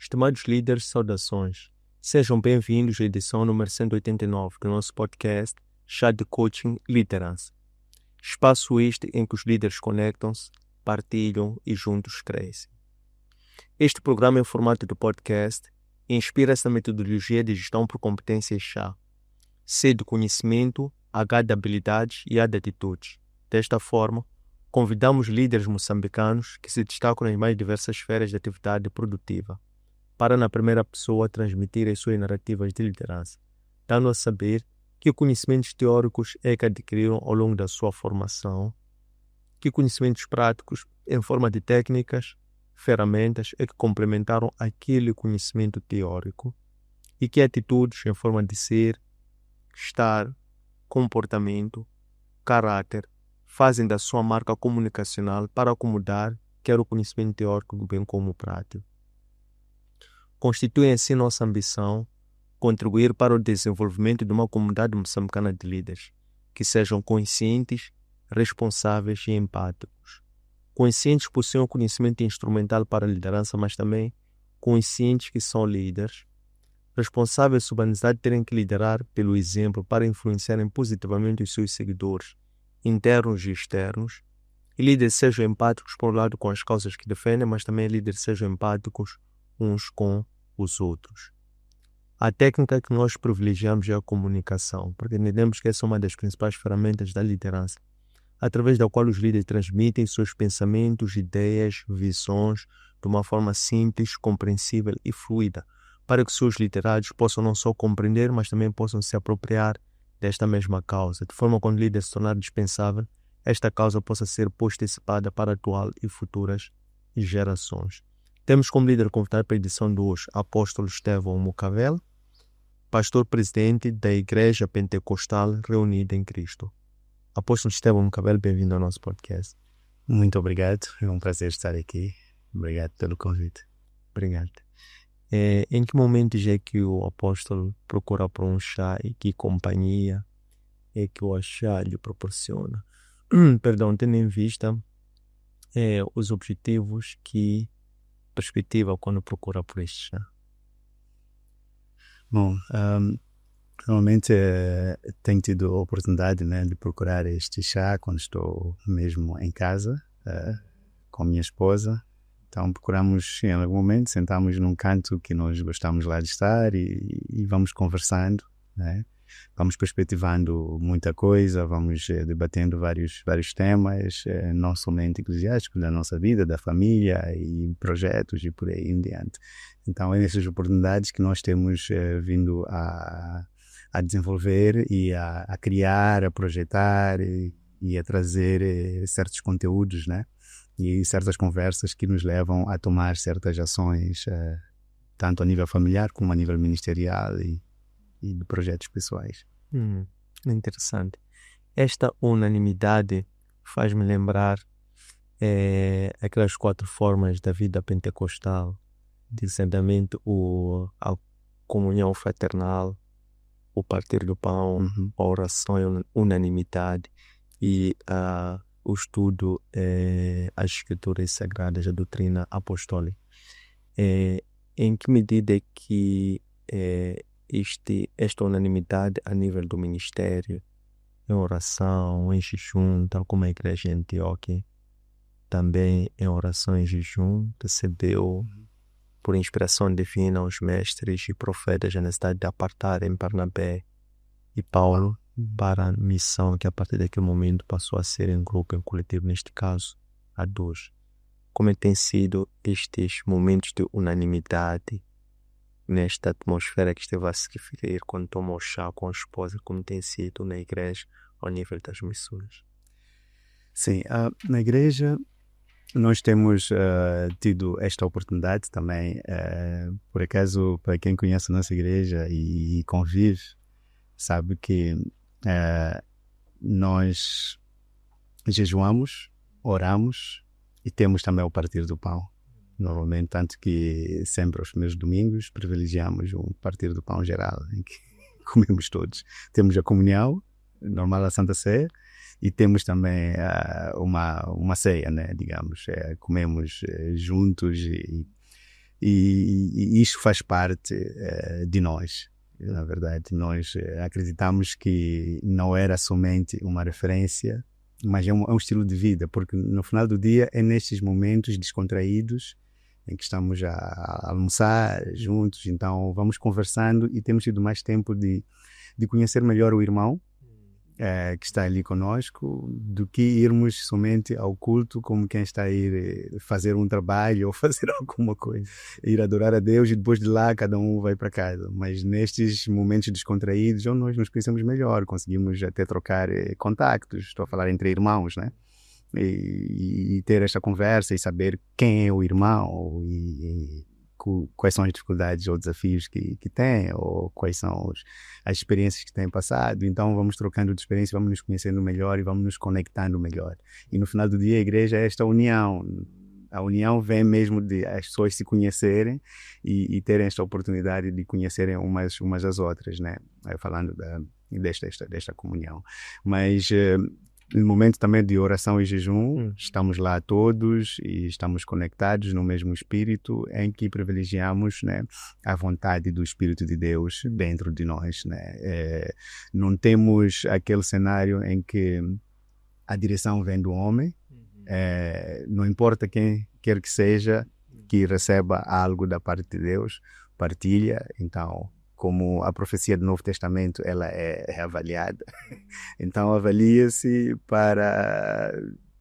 Estimados líderes, saudações. Sejam bem-vindos à edição número 189 do nosso podcast Chá de Coaching Liderança. Espaço este em que os líderes conectam-se, partilham e juntos crescem. Este programa em formato de podcast inspira-se na metodologia de gestão por competências chá. C de conhecimento, H de habilidades e A de atitudes. Desta forma, convidamos líderes moçambicanos que se destacam nas mais diversas esferas de atividade produtiva para, na primeira pessoa, transmitir as suas narrativas de liderança, dando a saber que conhecimentos teóricos é que adquiriram ao longo da sua formação, que conhecimentos práticos, em forma de técnicas, ferramentas, é que complementaram aquele conhecimento teórico e que atitudes, em forma de ser, estar, comportamento, caráter, fazem da sua marca comunicacional para acomodar quer o conhecimento teórico bem como o prático. Constitui assim nossa ambição contribuir para o desenvolvimento de uma comunidade moçambicana de líderes que sejam conscientes, responsáveis e empáticos. Conscientes possuem o conhecimento instrumental para a liderança, mas também conscientes que são líderes, responsáveis sob a necessidade de terem que liderar pelo exemplo para influenciarem positivamente os seus seguidores, internos e externos, e líderes sejam empáticos por um lado com as causas que defendem, mas também líderes sejam empáticos uns com os outros. A técnica que nós privilegiamos é a comunicação, porque entendemos que essa é uma das principais ferramentas da liderança, através da qual os líderes transmitem seus pensamentos, ideias, visões de uma forma simples, compreensível e fluida, para que seus liderados possam não só compreender, mas também possam se apropriar desta mesma causa, de forma que quando o líder se tornar dispensável, esta causa possa ser postecipada para a atual e futuras gerações. Temos como líder convidado para a edição de hoje Apóstolo Estevão Mucavel, pastor presidente da Igreja Pentecostal Reunida em Cristo. Apóstolo Estevão Mucavel, bem-vindo ao nosso podcast. Muito obrigado, é um prazer estar aqui. Obrigado pelo convite. Obrigado. Em que momentos é que o apóstolo procura por um chá e que companhia é que o chá lhe proporciona? Perdão, tendo em vista os objetivos que perspectiva quando procura por este chá? Bom, normalmente tenho tido a oportunidade, de procurar este chá quando estou mesmo em casa com a minha esposa. Então procuramos, em algum momento, sentamos num canto que nós gostamos lá de estar e vamos conversando, Vamos perspectivando muita coisa, vamos debatendo vários temas, não somente eclesiásticos, da nossa vida, da família e projetos e por aí em diante. Então é nessas oportunidades que nós temos vindo a desenvolver e a criar, a projetar e a trazer certos conteúdos, e certas conversas que nos levam a tomar certas ações, tanto a nível familiar como a nível ministerial e de projetos pessoais. Interessante. Esta unanimidade faz-me lembrar aquelas 4 formas da vida pentecostal, designadamente a comunhão fraternal, o partir do pão, a oração e a unanimidade e o estudo as escrituras sagradas, a doutrina apostólica. Em que medida é que esta unanimidade a nível do ministério, em oração, em jejum, tal como a igreja em Antioquia, também em oração e jejum, recebeu por inspiração divina os mestres e profetas a necessidade de apartarem Barnabé e Paulo para a missão que a partir daquele momento passou a ser em grupo, em coletivo, neste caso, a 2. Como tem sido estes momentos de unanimidade nesta atmosfera que esteve a seguir quando tomou chá com a esposa, como tem sido na igreja ao nível das missões? Sim, na igreja nós temos tido esta oportunidade também. Por acaso, para quem conhece a nossa igreja e convive, sabe que nós jejuamos, oramos e temos também o partir do pão. Normalmente, tanto que sempre aos primeiros domingos privilegiamos um partir do pão geral, em que comemos todos. Temos a comunhão, normal a Santa Ceia, e temos também uma ceia, digamos. Comemos juntos E isto faz parte de nós. Na verdade, nós acreditamos que não era somente uma referência, mas é um estilo de vida, porque no final do dia é nestes momentos descontraídos em que estamos a almoçar juntos, então vamos conversando e temos tido mais tempo de conhecer melhor o irmão que está ali conosco, do que irmos somente ao culto como quem está a ir fazer um trabalho ou fazer alguma coisa, ir adorar a Deus e depois de lá cada um vai para casa. Mas nestes momentos descontraídos, nós nos conhecemos melhor, conseguimos até trocar contactos, estou a falar entre irmãos, né? E ter esta conversa e saber quem é o irmão e quais são as dificuldades ou desafios que tem, ou quais são as experiências que têm passado. Então vamos trocando de experiência, vamos nos conhecendo melhor e vamos nos conectando melhor. E no final do dia a igreja é esta união. A união vem mesmo de as pessoas se conhecerem e terem esta oportunidade de conhecerem umas às outras, né? Falando desta comunhão. Mas no momento também de oração e jejum, estamos lá todos e estamos conectados no mesmo espírito, em que privilegiamos, né, a vontade do Espírito de Deus dentro de nós, né? Não temos aquele cenário em que a direção vem do homem, não importa quem quer que seja que receba algo da parte de Deus, partilha. Então, como a profecia do Novo Testamento ela é reavaliada, então avalia-se para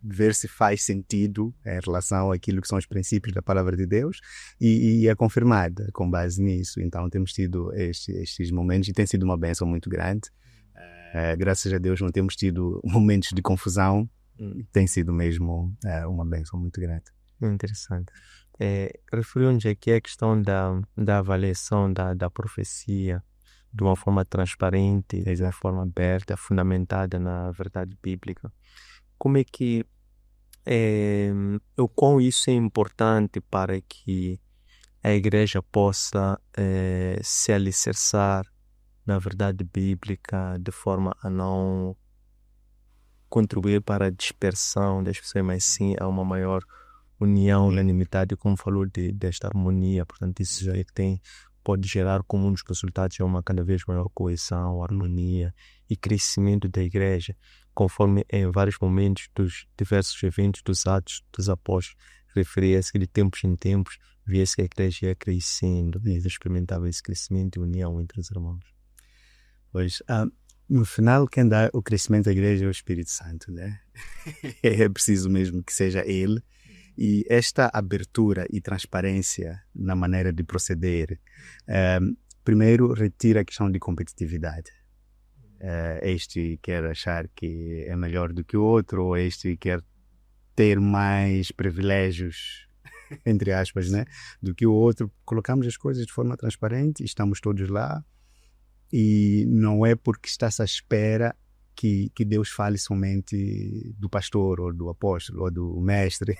ver se faz sentido em relação àquilo que são os princípios da palavra de Deus e é confirmada com base nisso. Então temos tido estes momentos e tem sido uma bênção muito grande. Graças a Deus não temos tido momentos de confusão, tem sido mesmo uma bênção muito grande. Interessante. Referiu-nos aqui a questão da avaliação da profecia de uma forma transparente, de uma forma aberta, fundamentada na verdade bíblica. Como é que o quão isso é importante para que a igreja possa se alicerçar na verdade bíblica de forma a não contribuir para a dispersão das pessoas, mas sim a uma maior união, unanimidade, como falou desta harmonia. Portanto, isso já pode gerar como um dos resultados uma cada vez maior coesão, harmonia e crescimento da igreja, conforme em vários momentos dos diversos eventos dos Atos dos Apóstolos referia-se que de tempos em tempos via-se que a igreja ia crescendo e experimentava esse crescimento e união entre os irmãos. Pois, no final, quem dá o crescimento da igreja é o Espírito Santo, né? É preciso mesmo que seja Ele. E esta abertura e transparência na maneira de proceder, primeiro retira a questão de competitividade. Este quer achar que é melhor do que o outro, ou este quer ter mais privilégios, entre aspas, né, do que o outro. Colocamos as coisas de forma transparente, estamos todos lá, e não é porque está-se à espera que Deus fale somente do pastor, ou do apóstolo, ou do mestre,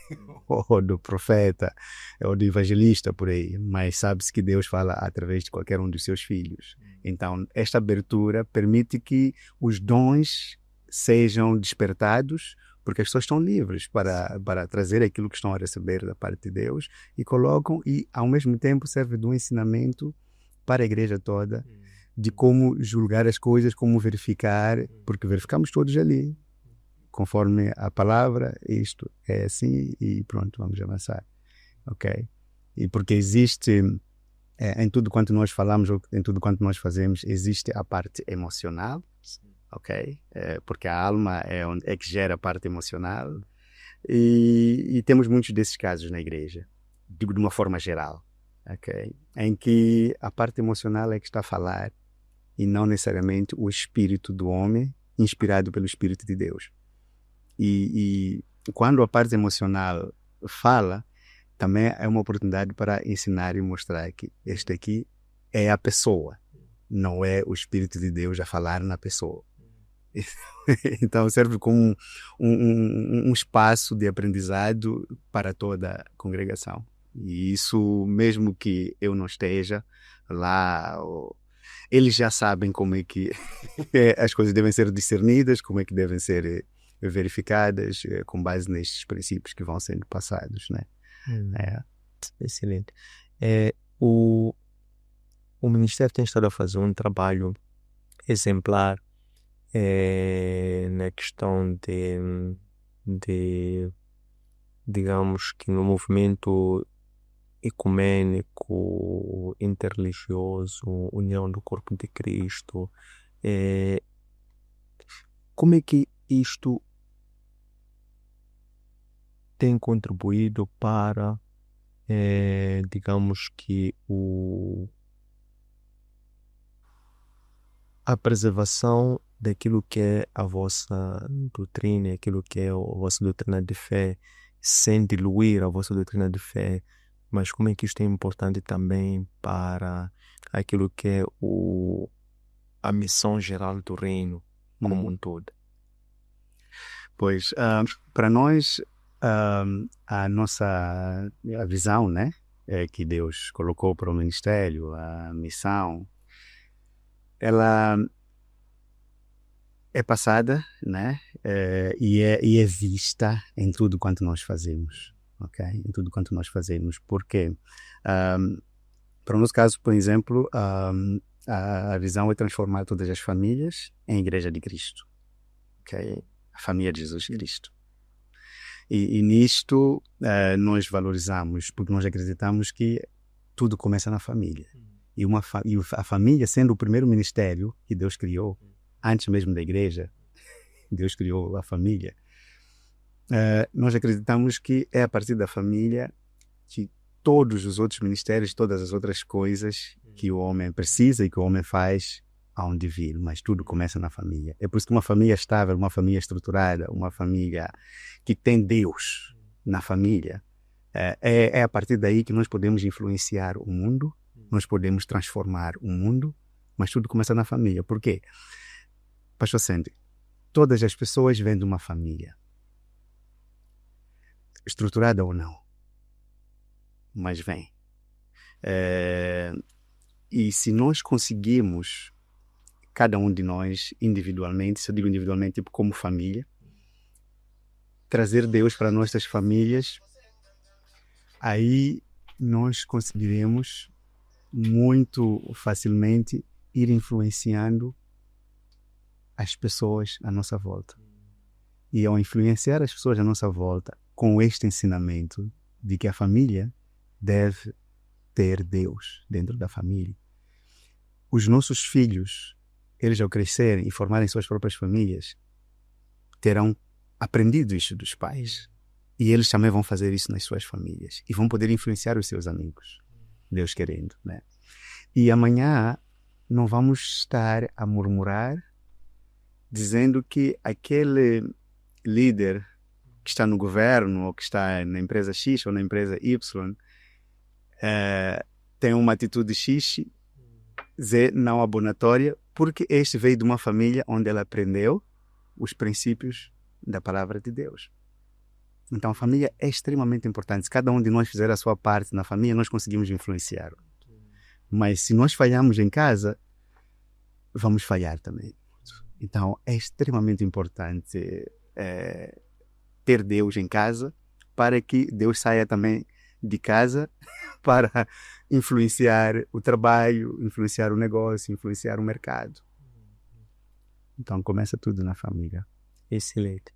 ou do profeta, ou do evangelista, por aí. Mas sabe-se que Deus fala através de qualquer um dos seus filhos. Então, esta abertura permite que os dons sejam despertados, porque as pessoas estão livres para trazer aquilo que estão a receber da parte de Deus e colocam, e ao mesmo tempo serve de um ensinamento para a igreja toda, de como julgar as coisas, como verificar, porque verificamos todos ali, conforme a palavra, isto é assim e pronto, vamos avançar, ok? E porque existe, em tudo quanto nós falamos, ou em tudo quanto nós fazemos, existe a parte emocional, ok? Porque a alma é que gera a parte emocional, e temos muitos desses casos na igreja, digo de uma forma geral, ok? Em que a parte emocional é que está a falar, e não necessariamente o espírito do homem inspirado pelo Espírito de Deus. E quando a parte emocional fala, também é uma oportunidade para ensinar e mostrar que este aqui é a pessoa, não é o Espírito de Deus a falar na pessoa. Então serve como um espaço de aprendizado para toda a congregação. E isso, mesmo que eu não esteja lá, eles já sabem como é que as coisas devem ser discernidas, como é que devem ser verificadas com base nestes princípios que vão sendo passados, né? Excelente. O Ministério tem estado a fazer um trabalho exemplar na questão de, digamos que no movimento ecumênico, interreligioso, união do corpo de Cristo. Como é que isto tem contribuído para, digamos que, a preservação daquilo que é a vossa doutrina, aquilo que é a vossa doutrina de fé, sem diluir a vossa doutrina de fé, mas como é que isto é importante também para aquilo que é a missão geral do reino como um todo? Pois, para nós, a nossa visão, né, que Deus colocou para o ministério, a missão, ela é passada, né, e é vista em tudo quanto nós fazemos, ok? Em tudo quanto nós fazemos, porque para o nosso caso, por exemplo, a visão é transformar todas as famílias em Igreja de Cristo, ok? A família de Jesus Cristo. E nisto nós valorizamos, porque nós acreditamos que tudo começa na família. E a família, sendo o primeiro ministério que Deus criou, antes mesmo da igreja, Deus criou a família. Nós acreditamos que é a partir da família que todos os outros ministérios, todas as outras coisas que o homem precisa e que o homem faz, aonde vir, mas tudo começa na família. É por isso que uma família estável, uma família estruturada, uma família que tem Deus na família, é a partir daí que nós podemos influenciar o mundo, nós podemos transformar o mundo, mas tudo começa na família. Por quê? Pastor Sandy, todas as pessoas vêm de uma família, estruturada ou não, mas vem. E se nós conseguimos, cada um de nós individualmente, se eu digo individualmente, tipo como família, trazer Deus para nossas famílias, aí nós conseguiremos muito facilmente ir influenciando as pessoas à nossa volta. E ao influenciar as pessoas à nossa volta com este ensinamento de que a família deve ter Deus dentro da família, os nossos filhos, eles ao crescerem e formarem suas próprias famílias, terão aprendido isso dos pais. E eles também vão fazer isso nas suas famílias. E vão poder influenciar os seus amigos, Deus querendo, né? E amanhã não vamos estar a murmurar, dizendo que aquele líder que está no governo, ou que está na empresa X ou na empresa Y, tem uma atitude X, Z não abonatória, porque este veio de uma família onde ela aprendeu os princípios da palavra de Deus. Então a família é extremamente importante. Se cada um de nós fizer a sua parte na família, nós conseguimos influenciar. Mas se nós falhamos em casa, vamos falhar também. Então é extremamente importante ter Deus em casa, para que Deus saia também de casa para influenciar o trabalho, influenciar o negócio, influenciar o mercado. Então começa tudo na família. Excelente.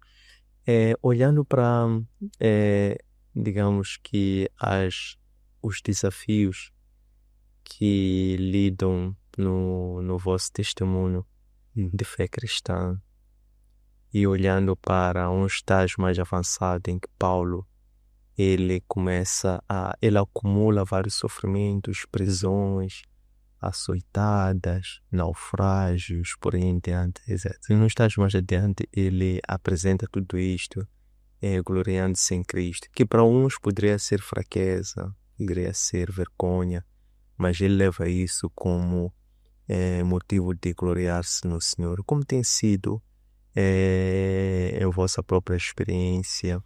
Olhando para, digamos que os desafios que lidam no vosso testemunho de fé cristã, e olhando para um estágio mais avançado em que Paulo ele acumula vários sofrimentos, prisões, açoitadas, naufrágios, por aí em diante, etc. E no estágio mais adiante ele apresenta tudo isto, gloriando-se em Cristo, que para uns poderia ser fraqueza, poderia ser vergonha, mas ele leva isso como motivo de gloriar-se no Senhor. Como tem sido a vossa própria experiência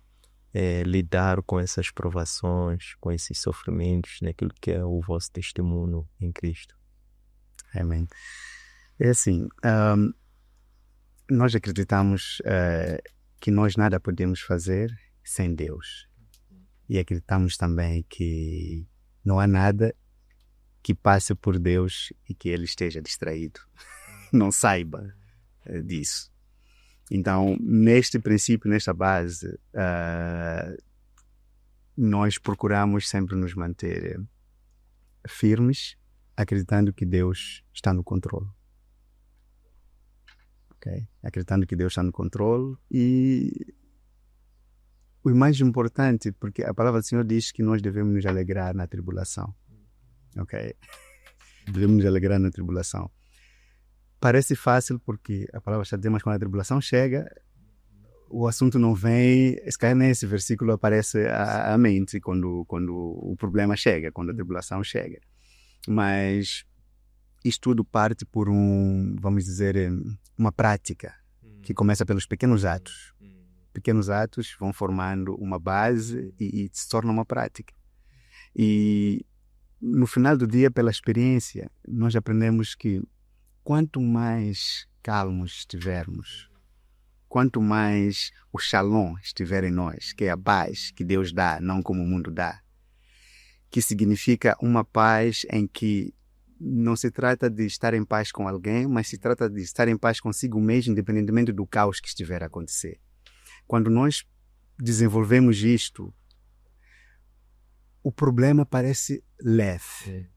lidar com essas provações, com esses sofrimentos, naquilo que é o vosso testemunho em Cristo? Amém. É assim, nós acreditamos que nós nada podemos fazer sem Deus. E acreditamos também que Não há nada que passe por Deus e que ele esteja distraído, não saiba disso. Então, neste princípio, nesta base, nós procuramos sempre nos manter firmes, acreditando que Deus está no controle. Okay? Acreditando que Deus está no controle. E o mais importante, porque a palavra do Senhor diz que nós devemos nos alegrar na tribulação. Ok? Devemos nos alegrar na tribulação. Parece fácil porque a palavra está dizendo, mas quando a tribulação chega, o assunto não vem, se calhar nesse versículo aparece à mente quando o problema chega, quando a tribulação chega. Mas isto tudo parte por vamos dizer, uma prática que começa pelos pequenos atos. Pequenos atos vão formando uma base e se torna uma prática. E no final do dia, pela experiência, nós aprendemos que quanto mais calmos estivermos, quanto mais o shalom estiver em nós, que é a paz que Deus dá, não como o mundo dá, que significa uma paz em que não se trata de estar em paz com alguém, mas se trata de estar em paz consigo mesmo, independentemente do caos que estiver a acontecer. Quando nós desenvolvemos isto, o problema parece leve.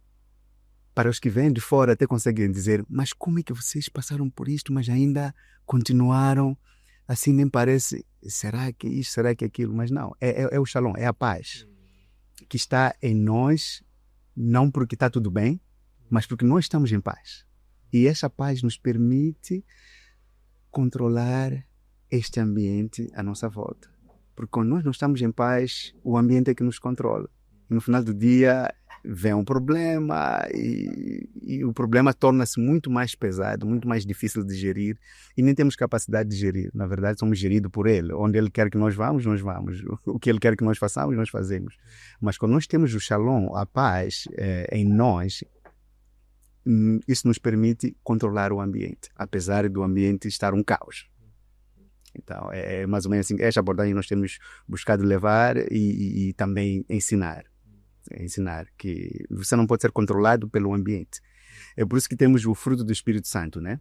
Para os que vêm de fora até conseguem dizer, mas como é que vocês passaram por isto, mas ainda continuaram, assim nem parece, será que isso, será que aquilo? Mas não, é o shalom, é a paz que está em nós, não porque está tudo bem, mas porque nós estamos em paz. E essa paz nos permite controlar este ambiente à nossa volta. Porque quando nós não estamos em paz, o ambiente é que nos controla. E no final do dia vem um problema e o problema torna-se muito mais pesado, muito mais difícil de gerir e nem temos capacidade de gerir. Na verdade, somos geridos por ele. Onde ele quer que nós vamos, nós vamos. O que ele quer que nós façamos, nós fazemos. Mas quando nós temos o shalom, a paz em nós, isso nos permite controlar o ambiente, apesar do ambiente estar um caos. Então, é mais ou menos assim, esta abordagem nós temos buscado levar e também ensinar que você não pode ser controlado pelo ambiente. É por isso que temos o fruto do Espírito Santo, né?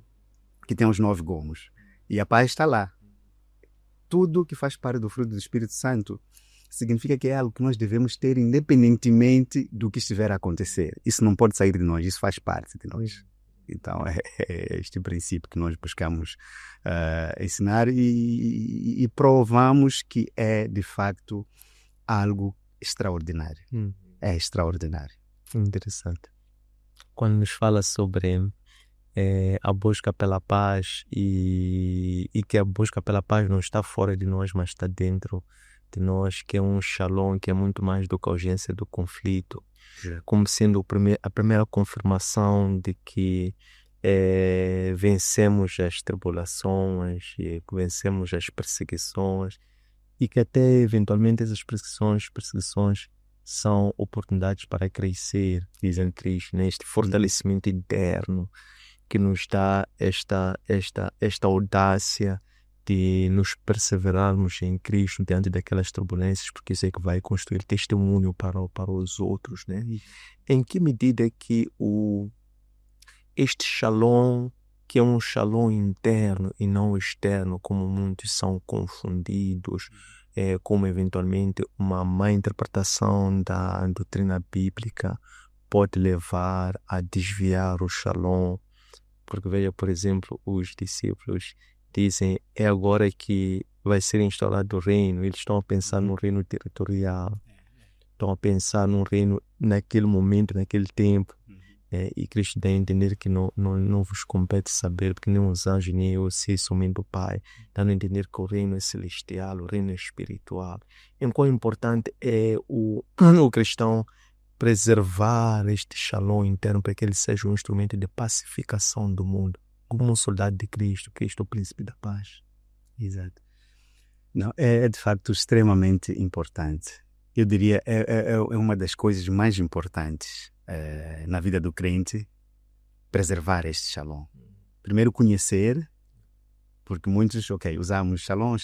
Que tem os 9 gomos. E a paz está lá. Tudo que faz parte do fruto do Espírito Santo significa que é algo que nós devemos ter independentemente do que estiver a acontecer. Isso não pode sair de nós, isso faz parte de nós. Então, é este princípio que nós buscamos ensinar e provamos que é, de facto, algo extraordinário. É extraordinário. Interessante. Quando nos fala sobre a busca pela paz e que a busca pela paz não está fora de nós, mas está dentro de nós, que é um shalom, que é muito mais do que a ausência do conflito, como sendo a primeira confirmação de que vencemos as tribulações, vencemos as perseguições e que até eventualmente essas perseguições são oportunidades para crescer, diz em Cristo, né? Este fortalecimento interno que nos dá esta audácia de nos perseverarmos em Cristo diante daquelas turbulências, porque isso é que vai construir testemunho para os outros, né? E em que medida que este shalom, que é um shalom interno e não externo, como muitos são confundidos, como eventualmente uma má interpretação da doutrina bíblica pode levar a desviar o shalom. Porque veja, por exemplo, os discípulos dizem, é agora que vai ser instaurado o reino. Eles estão a pensar num reino territorial, estão a pensar num reino naquele momento, naquele tempo. E Cristo dá a entender que não vos compete saber, porque nem os anjos, nem eu sei somente o Pai. Dando a entender que o reino é celestial, o reino é espiritual. Em quão importante é o cristão preservar este shalom interno para que ele seja um instrumento de pacificação do mundo, como um soldado de Cristo, Cristo o príncipe da paz. Exato. Não, é de facto extremamente importante. Eu diria, é uma das coisas mais importantes na vida do crente, preservar este shalom. Primeiro conhecer, porque muitos, usamos shalom,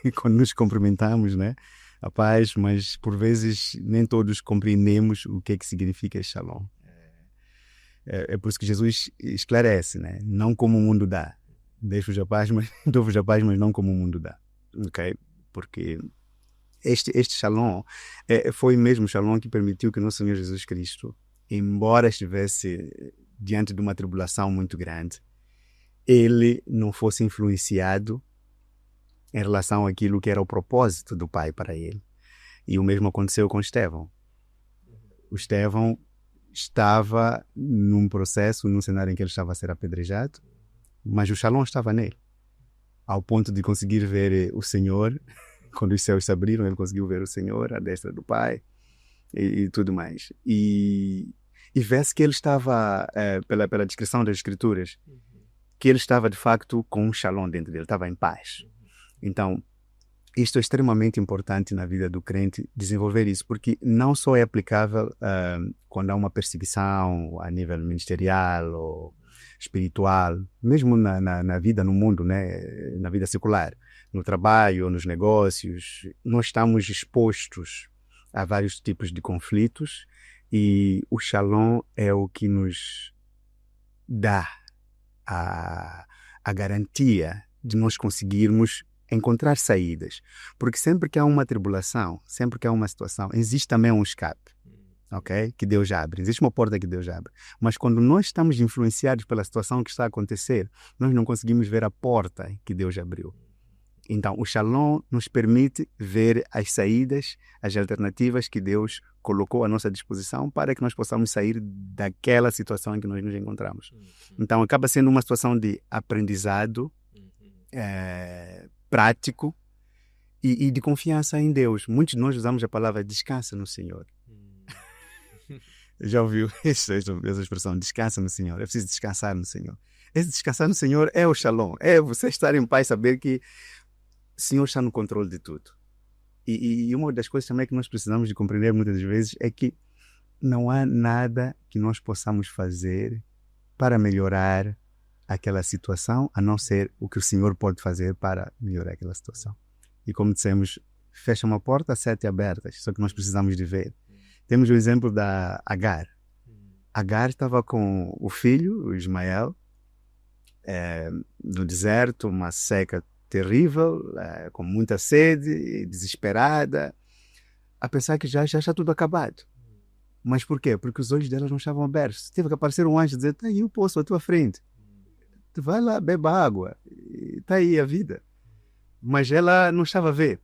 e quando nos cumprimentamos, né? a paz, mas por vezes nem todos compreendemos o que é que significa Shalom. É por isso que Jesus esclarece, né? Não como o mundo dá. Deixo-vos a paz, mas dou-vos a paz, mas não como o mundo dá. Ok? Porque este Shalom foi mesmo o Shalom que permitiu que o nosso Senhor Jesus Cristo, embora estivesse diante de uma tribulação muito grande, ele não fosse influenciado em relação àquilo que era o propósito do Pai para ele. E o mesmo aconteceu com Estevão. O Estevão estava num processo, num cenário em que ele estava a ser apedrejado, mas o Shalom estava nele, ao ponto de conseguir ver o Senhor. Quando os céus se abriram, ele conseguiu ver o Senhor à destra do Pai e tudo mais. E vê-se que ele estava, pela descrição das Escrituras, que ele estava de facto com um Shalom dentro dele, estava em paz. Então, isto é extremamente importante na vida do crente, desenvolver isso, porque não só é aplicável quando há uma perseguição a nível ministerial ou espiritual, mesmo na vida, no mundo, né? Na vida secular, no trabalho, nos negócios, nós estamos expostos a vários tipos de conflitos e o Shalom é o que nos dá a garantia de nós conseguirmos encontrar saídas. Porque sempre que há uma tribulação, sempre que há uma situação, existe também um escape, ok? Que Deus abre. Existe uma porta que Deus abre. Mas quando nós estamos influenciados pela situação que está a acontecer, nós não conseguimos ver a porta que Deus abriu. Então, o Shalom nos permite ver as saídas, as alternativas que Deus colocou à nossa disposição para que nós possamos sair daquela situação em que nós nos encontramos. Então, acaba sendo uma situação de aprendizado, prático e de confiança em Deus. Muitos de nós usamos a palavra descansa no Senhor. Já ouviu essa expressão, descansa no Senhor? É preciso descansar no Senhor. Esse descansar no Senhor é o Shalom, é você estar em paz, saber que o Senhor está no controle de tudo. E uma das coisas também que nós precisamos de compreender muitas vezes é que não há nada que nós possamos fazer para melhorar aquela situação, a não ser o que o Senhor pode fazer para melhorar aquela situação. E como dissemos, fecha uma porta, 7 abertas, só que nós precisamos de ver. Temos o exemplo da Agar. Agar estava com o filho, o Ismael, no deserto, uma seca terrível, com muita sede, desesperada, a pensar que já está tudo acabado. Mas por quê? Porque os olhos delas não estavam abertos. Teve que aparecer um anjo e dizer, está aí o poço à tua frente. Tu vai lá, beba água. Está aí a vida. Mas ela não estava a ver.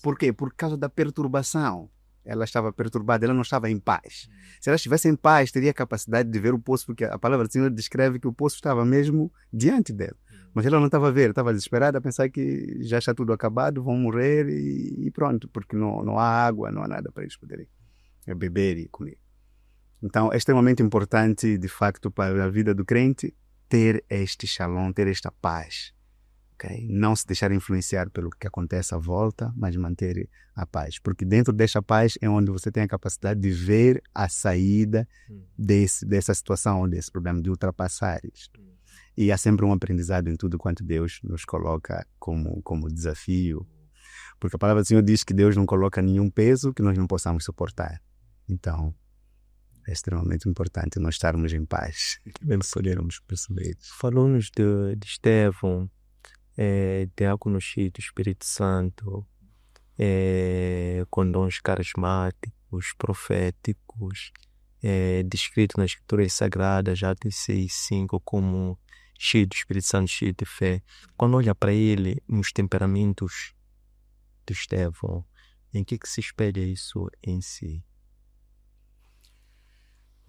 Por quê? Por causa da perturbação. Ela estava perturbada, ela não estava em paz. Se ela estivesse em paz, teria a capacidade de ver o poço, porque a palavra do Senhor descreve que o poço estava mesmo diante dela. Mas ela não estava a ver, estava desesperada a pensar que já está tudo acabado, vão morrer e pronto, porque não há água, não há nada para eles poderem beber e comer. Então, é extremamente importante, de facto, para a vida do crente, ter este shalom, ter esta paz. Okay? Não se deixar influenciar pelo que acontece à volta, mas manter a paz. Porque dentro desta paz é onde você tem a capacidade de ver a saída dessa situação, desse problema, de ultrapassar isto. E há sempre um aprendizado em tudo quanto Deus nos coloca como desafio. Porque a palavra do Senhor diz que Deus não coloca nenhum peso que nós não possamos suportar. Então, é extremamente importante nós estarmos em paz. Podermos perceber. Falou-nos de Estevão, diácono cheio do Espírito Santo, com dons carismáticos, proféticos, descrito nas Escrituras Sagradas, Atos 6:5, como cheio do Espírito Santo, cheio de fé. Quando olha para ele, nos temperamentos de Estevão, em que se espelha isso em si?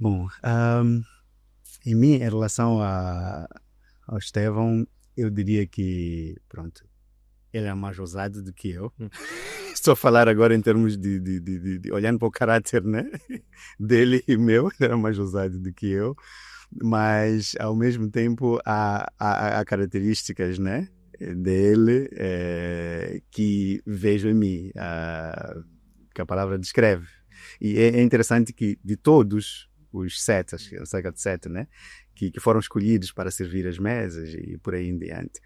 Bom, em mim, em relação ao Estevão, eu diria que, pronto, ele é mais ousado do que eu. Estou a falar agora em termos de olhando para o caráter, né? Dele e meu, ele era mais ousado do que eu. Mas, ao mesmo tempo, há características, né? Dele que vejo em mim, que a palavra descreve. E é interessante que, de todos os 7, acho que é cerca de 7, né? Que foram escolhidos para servir as mesas e por aí em diante,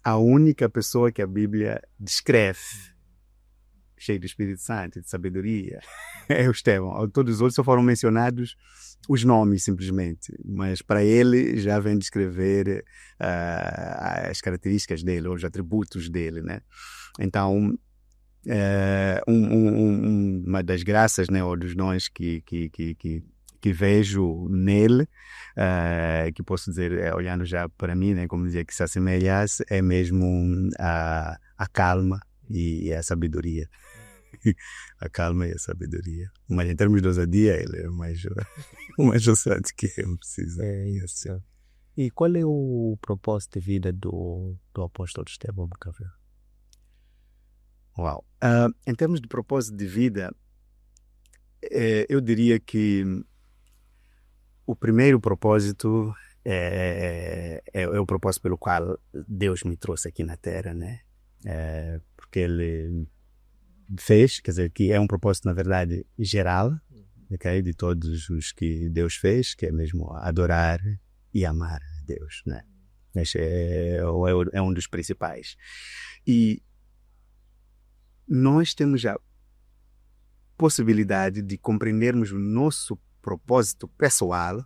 a única pessoa que a Bíblia descreve cheio do Espírito Santo, de sabedoria, é o Estevão. Todos os outros só foram mencionados os nomes, simplesmente. Mas para ele já vem descrever as características dele, ou os atributos dele, né? Então, uma das graças, né, ou dos dons que vejo nele, que posso dizer, olhando já para mim, né, como dizia, que se assemelhasse, é mesmo a calma e a sabedoria. A calma e a sabedoria. Mas em termos de ousadia, ele é mais ousado que eu preciso. É isso. E qual é o propósito de vida do apóstolo Estevão Macaveu? Uau! Em termos de propósito de vida, eu diria que o primeiro propósito é o propósito pelo qual Deus me trouxe aqui na Terra, né? Porque Ele fez, quer dizer, que é um propósito, na verdade, geral, okay? De todos os que Deus fez, que é mesmo adorar e amar a Deus, né? Este é um dos principais. E nós temos a possibilidade de compreendermos o nosso propósito pessoal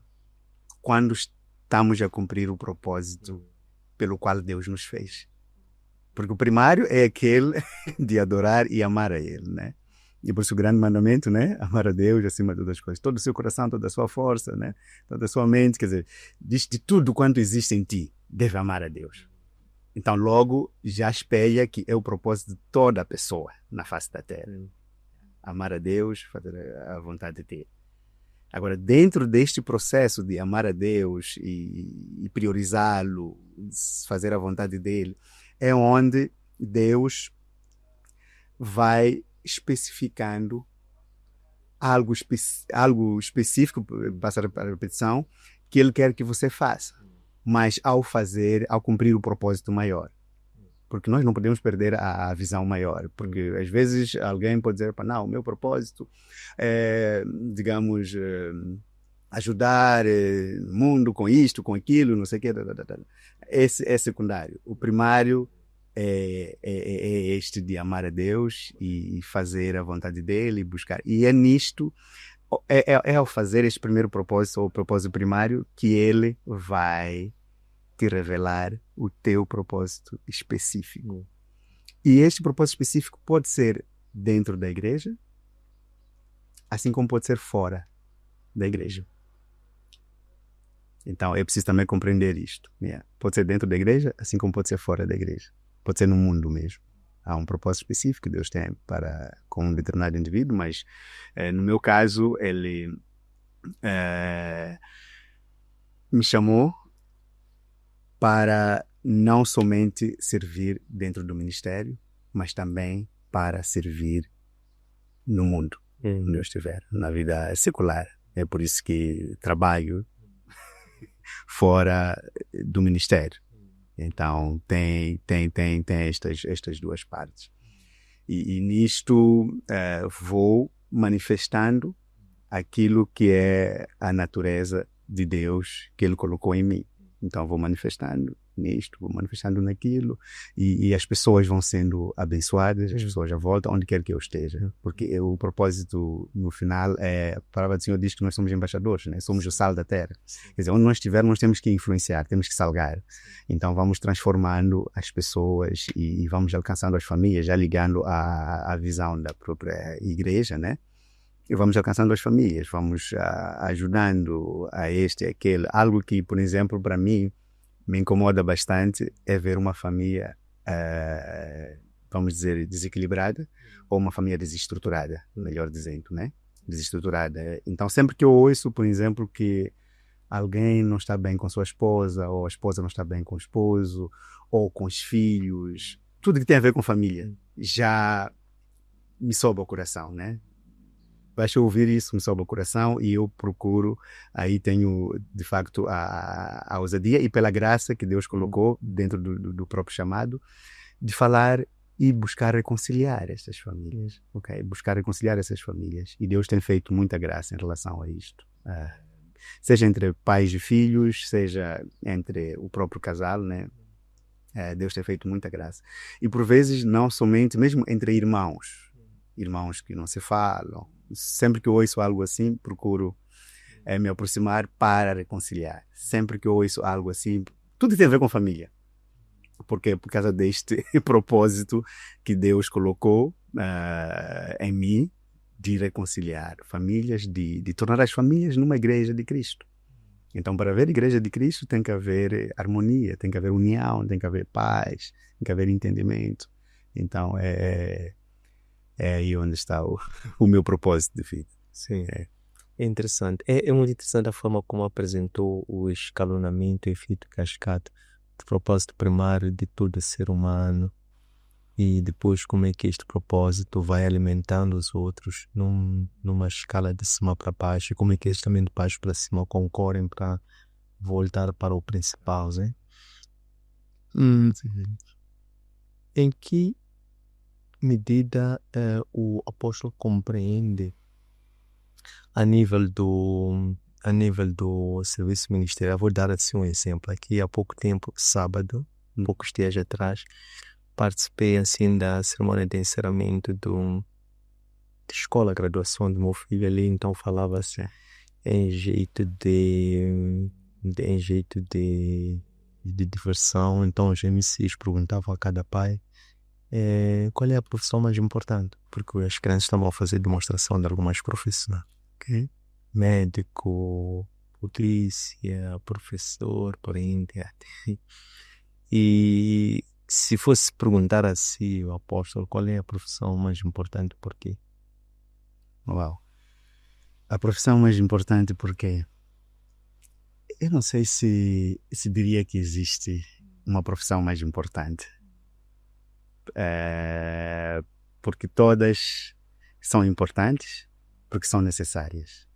quando estamos a cumprir o propósito pelo qual Deus nos fez. Porque o primário é aquele de adorar e amar a Ele, né? E por isso o grande mandamento, né? Amar a Deus acima de todas as coisas. Todo o seu coração, toda a sua força, né? Toda a sua mente, quer dizer, de tudo quanto existe em ti, deve amar a Deus. Então logo já espelha que é o propósito de toda a pessoa na face da terra. Amar a Deus, fazer a vontade dele. Agora, dentro deste processo de amar a Deus e priorizá-lo, fazer a vontade dele, é onde Deus vai especificando algo específico, passar para a repetição, que ele quer que você faça. Mas ao cumprir o propósito maior. Porque nós não podemos perder a visão maior. Porque às vezes alguém pode dizer, não, o meu propósito é, digamos, ajudar o mundo com isto, com aquilo, não sei o quê. Esse é secundário. O primário é este de amar a Deus e fazer a vontade dele, buscar. E é nisto, ao fazer este primeiro propósito, ou o propósito primário, que ele vai te revelar o teu propósito específico. E este propósito específico pode ser dentro da igreja, assim como pode ser fora da igreja. Então, é preciso também compreender isto. Pode ser dentro da igreja, assim como pode ser fora da igreja. Pode ser no mundo mesmo. Há um propósito específico que Deus tem com um determinado indivíduo, mas no meu caso, ele me chamou para não somente servir dentro do ministério, mas também para servir no mundo, onde eu estiver, na vida secular. É por isso que trabalho fora do ministério. Então, tem estas duas partes. E nisto vou manifestando aquilo que é a natureza de Deus que Ele colocou em mim. Então, vou manifestando nisto, vou manifestando naquilo, e as pessoas vão sendo abençoadas, as pessoas já voltam onde quer que eu esteja, porque o propósito no final a palavra do Senhor diz que nós somos embaixadores, né? Somos o sal da terra. Quer dizer, onde nós estivermos, nós temos que influenciar, temos que salgar. Então vamos transformando as pessoas e vamos alcançando as famílias, já ligando à visão da própria igreja, né? E vamos alcançando as famílias, vamos ajudando a este e aquele. Algo que, por exemplo, para mim, me incomoda bastante é ver uma família, vamos dizer, desequilibrada, ou uma família desestruturada, melhor dizendo, né? Desestruturada. Então, sempre que eu ouço, por exemplo, que alguém não está bem com sua esposa, ou a esposa não está bem com o esposo, ou com os filhos, tudo que tem a ver com família, já me sobe o coração, né? Basta ouvir isso, me sobe o coração, e eu procuro, aí tenho de facto a ousadia, e pela graça que Deus colocou dentro do próprio chamado, de falar e buscar reconciliar estas famílias, ok? Buscar reconciliar essas famílias, e Deus tem feito muita graça em relação a isto. Seja entre pais e filhos, seja entre o próprio casal, né? Deus tem feito muita graça. E por vezes não somente, mesmo entre irmãos, irmãos que não se falam. Sempre que eu ouço algo assim, procuro me aproximar para reconciliar. Sempre que eu ouço algo assim, tudo tem a ver com família. Porque por causa deste propósito que Deus colocou em mim de reconciliar famílias, de tornar as famílias numa igreja de Cristo. Então, para haver igreja de Cristo, tem que haver harmonia, tem que haver união, tem que haver paz, tem que haver entendimento. Então, é aí onde está o meu propósito de vida. Sim. É interessante. É muito interessante a forma como apresentou o escalonamento e efeito cascata, o propósito primário de todo ser humano, e depois como é que este propósito vai alimentando os outros numa escala de cima para baixo, e como é que eles também de baixo para cima concorrem para voltar para o principal, né? Em que medida o apóstolo compreende a nível do serviço ministerial? Vou dar assim um exemplo. Aqui há pouco tempo, sábado, poucos dias atrás, participei assim da cerimônia de encerramento de escola, graduação do meu filho ali, então falava-se em jeito de diversão. Então os MCs perguntavam a cada pai qual é a profissão mais importante, porque as crianças estavam a fazer demonstração de algumas profissões. Okay? Médico, polícia, professor, parente. E se fosse perguntar assim, o apóstolo, qual é a profissão mais importante, por quê? Uau! A profissão mais importante porque eu não sei se diria que existe uma profissão mais importante. Porque todas são importantes, porque são necessárias.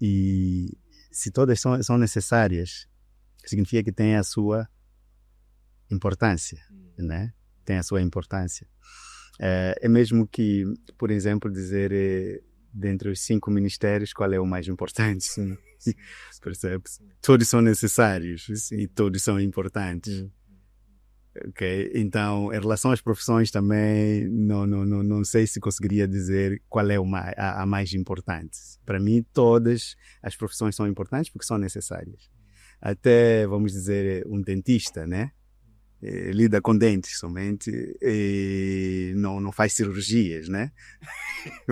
E se todas são necessárias, significa que tem a sua importância, né? Tem a sua importância. É mesmo que, por exemplo, dizer dentre os 5 ministérios qual é o mais importante. Sim. Percebe-se? Todos são necessários e todos são importantes. Okay? Então, em relação às profissões também, não sei se conseguiria dizer qual é a mais importante. Para mim, todas as profissões são importantes porque são necessárias. Até, vamos dizer, um dentista, né? Lida com dentes somente e não faz cirurgias, né?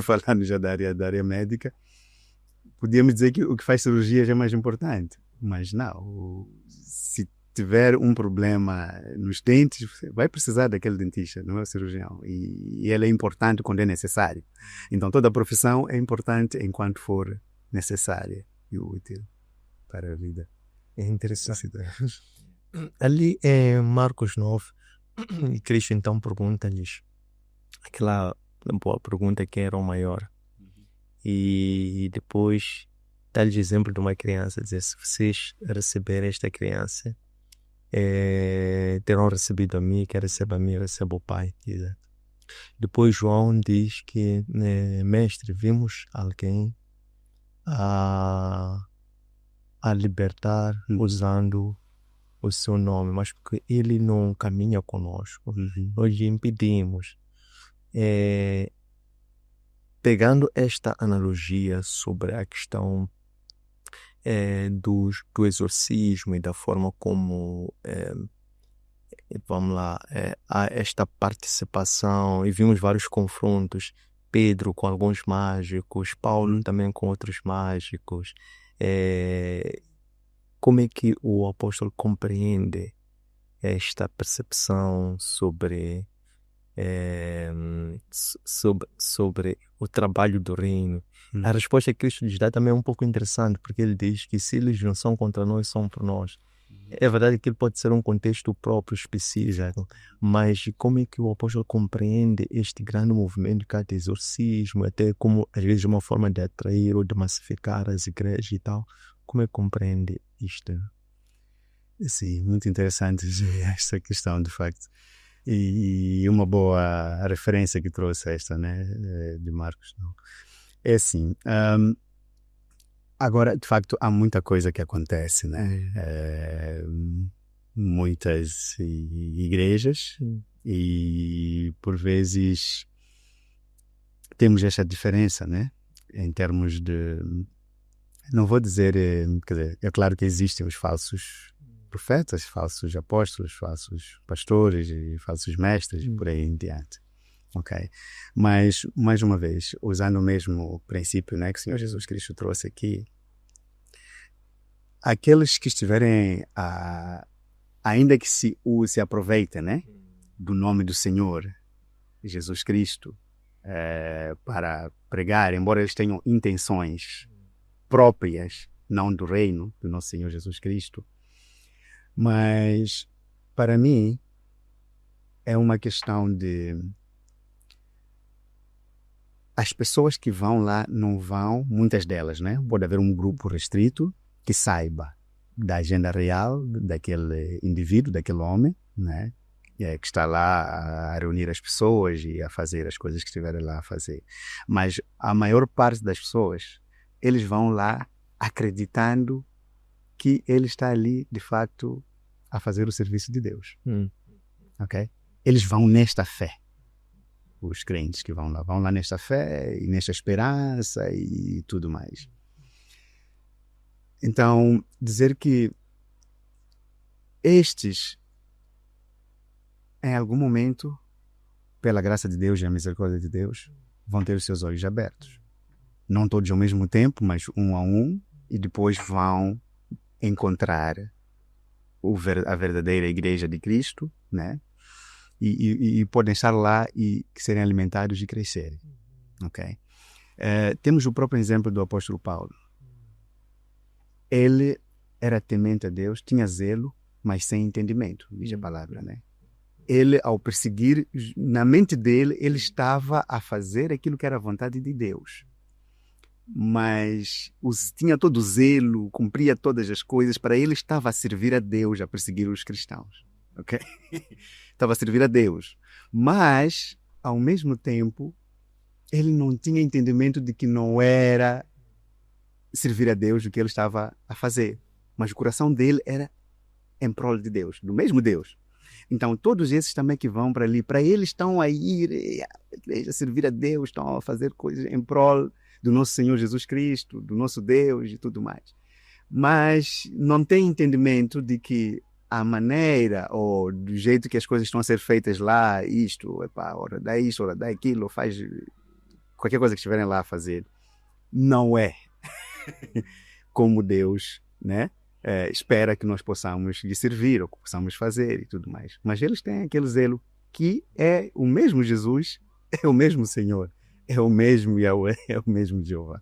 Falando já da área médica, podíamos dizer que o que faz cirurgias é mais importante, mas não. Se tiver um problema nos dentes, vai precisar daquele dentista, não é o cirurgião. E ele é importante quando é necessário. Então toda a profissão é importante enquanto for necessária e útil para a vida. É interessante. Ali em Marcos 9, e Cristo então pergunta-lhes aquela boa pergunta, que era o maior. E depois dá-lhes exemplo de uma criança, dizer: se vocês receberem esta criança, terão recebido a mim, quer receba a mim, receba o Pai. Depois João diz que, mestre, vimos alguém a libertar usando o seu nome, mas porque ele não caminha conosco, nós lhe impedimos. Pegando esta analogia sobre a questão do exorcismo e da forma como vamos lá, há esta participação, e vimos vários confrontos, Pedro com alguns mágicos, Paulo também com outros mágicos. Como é que o apóstolo compreende esta percepção sobre o trabalho do reino? A resposta que Cristo lhes dá também é um pouco interessante, porque ele diz que se eles não são contra nós, são por nós. É verdade que ele pode ser um contexto próprio, específico, mas como é que o apóstolo compreende este grande movimento de exorcismo, até como às vezes uma forma de atrair ou de massificar as igrejas e tal? Como é que compreende isto? Sim, muito interessante esta questão, de facto. E uma boa referência que trouxe esta, né, de Marcos. Não? É assim, agora, de facto, há muita coisa que acontece, né? Muitas igrejas e, por vezes, temos esta diferença, né? Em termos de, não vou dizer, quer dizer, é claro que existem os falsos profetas, falsos apóstolos, falsos pastores e falsos mestres, por aí em diante. Ok? Mas, mais uma vez, usando o mesmo princípio, né, que o Senhor Jesus Cristo trouxe aqui, aqueles que estiverem, ainda que se aproveitem, né, do nome do Senhor Jesus Cristo, para pregar, embora eles tenham intenções próprias, não do reino do nosso Senhor Jesus Cristo, mas para mim é uma questão de as pessoas que vão lá não vão, muitas delas, né? Pode haver um grupo restrito que saiba da agenda real daquele indivíduo, daquele homem, né? Que está lá a reunir as pessoas e a fazer as coisas que estiverem lá a fazer. Mas a maior parte das pessoas, eles vão lá acreditando que ele está ali, de facto, a fazer o serviço de Deus. Ok? Eles vão nesta fé. Os crentes que vão lá nesta fé e nesta esperança e tudo mais. Então, dizer que estes, em algum momento, pela graça de Deus e a misericórdia de Deus, vão ter os seus olhos abertos. Não todos ao mesmo tempo, mas um a um, e depois vão encontrar a verdadeira igreja de Cristo, né? E podem estar lá e serem alimentados e crescerem. Ok? Temos o próprio exemplo do apóstolo Paulo. Ele era temente a Deus, tinha zelo, mas sem entendimento, diz a palavra, né? Ele, ao perseguir, na mente dele, ele estava a fazer aquilo que era a vontade de Deus. Mas tinha todo o zelo, cumpria todas as coisas, para ele estava a servir a Deus, a perseguir os cristãos. Ok? Estava a servir a Deus. Mas, ao mesmo tempo, ele não tinha entendimento de que não era servir a Deus o que ele estava a fazer. Mas o coração dele era em prol de Deus, do mesmo Deus. Então, todos esses também que vão para ali, para eles estão a ir a servir a Deus, estão a fazer coisas em prol do nosso Senhor Jesus Cristo, do nosso Deus e tudo mais. Mas não tem entendimento de que a maneira ou do jeito que as coisas estão a ser feitas lá, ora dá isto, ora dá aquilo, faz qualquer coisa que estiverem lá a fazer, não é como Deus, né? Espera que nós possamos lhe servir ou que possamos fazer e tudo mais. Mas eles têm aquele zelo que é o mesmo Jesus, é o mesmo Senhor, é o mesmo Yahweh, é o mesmo Jeová.